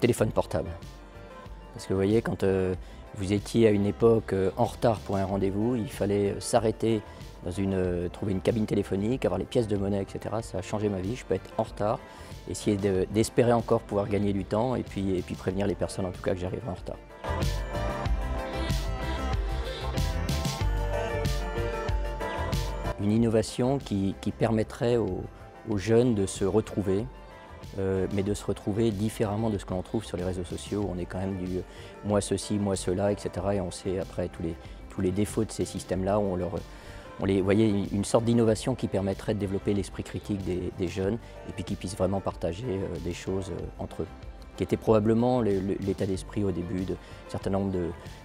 téléphone portable. Parce que vous voyez, quand vous étiez à une époque en retard pour un rendez-vous, il fallait s'arrêter trouver une cabine téléphonique, avoir les pièces de monnaie, etc. Ça a changé ma vie, je peux être en retard, essayer d'espérer encore pouvoir gagner du temps et puis prévenir les personnes en tout cas que j'arriverai en retard. Une innovation qui permettrait aux jeunes de se retrouver, mais de se retrouver différemment de ce que l'on trouve sur les réseaux sociaux. On est quand même du « moi ceci, moi cela », etc. Et on sait après tous les défauts de ces systèmes-là. Vous voyez, une sorte d'innovation qui permettrait de développer l'esprit critique des jeunes et puis qu'ils puissent vraiment partager des choses entre eux, qui était probablement l'état d'esprit au début d'un certain nombre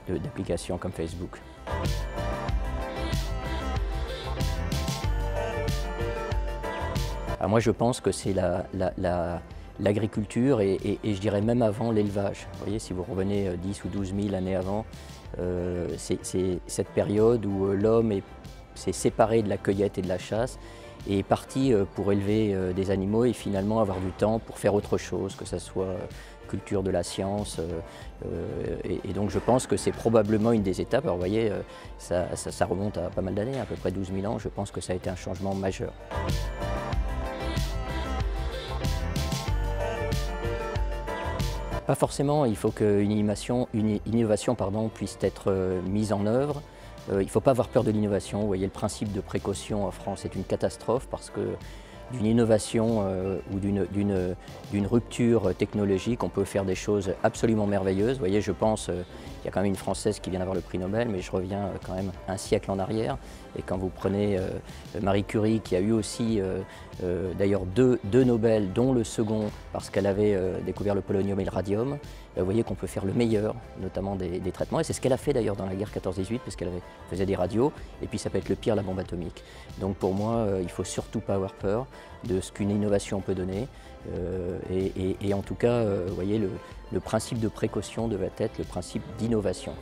d'applications comme Facebook. Alors moi je pense que c'est l'agriculture et je dirais même avant l'élevage. Vous voyez, si vous revenez 10 ou 12 000 années avant, c'est cette période où l'homme s'est séparé de la cueillette et de la chasse et est parti pour élever des animaux et finalement avoir du temps pour faire autre chose, que ce soit culture de la science. Et donc je pense que c'est probablement une des étapes. Alors vous voyez, ça remonte à pas mal d'années, à peu près 12 000 ans. Je pense que ça a été un changement majeur. Pas forcément, il faut qu'une innovation puisse être mise en œuvre. Il ne faut pas avoir peur de l'innovation. Vous voyez, le principe de précaution en France est une catastrophe parce que d'une innovation ou d'une rupture technologique, on peut faire des choses absolument merveilleuses. Vous voyez, je pense qu'il y a quand même une Française qui vient d'avoir le prix Nobel, mais je reviens quand même un siècle en arrière. Et quand vous prenez Marie Curie, qui a eu aussi d'ailleurs deux Nobel, dont le second parce qu'elle avait découvert le polonium et le radium, vous voyez qu'on peut faire le meilleur, notamment des traitements. Et c'est ce qu'elle a fait d'ailleurs dans la guerre 14-18, parce qu'elle faisait des radios, et puis ça peut être le pire, la bombe atomique. Donc pour moi, il ne faut surtout pas avoir peur de ce qu'une innovation peut donner. Et en tout cas, vous voyez, le principe de précaution devait être le principe d'innovation.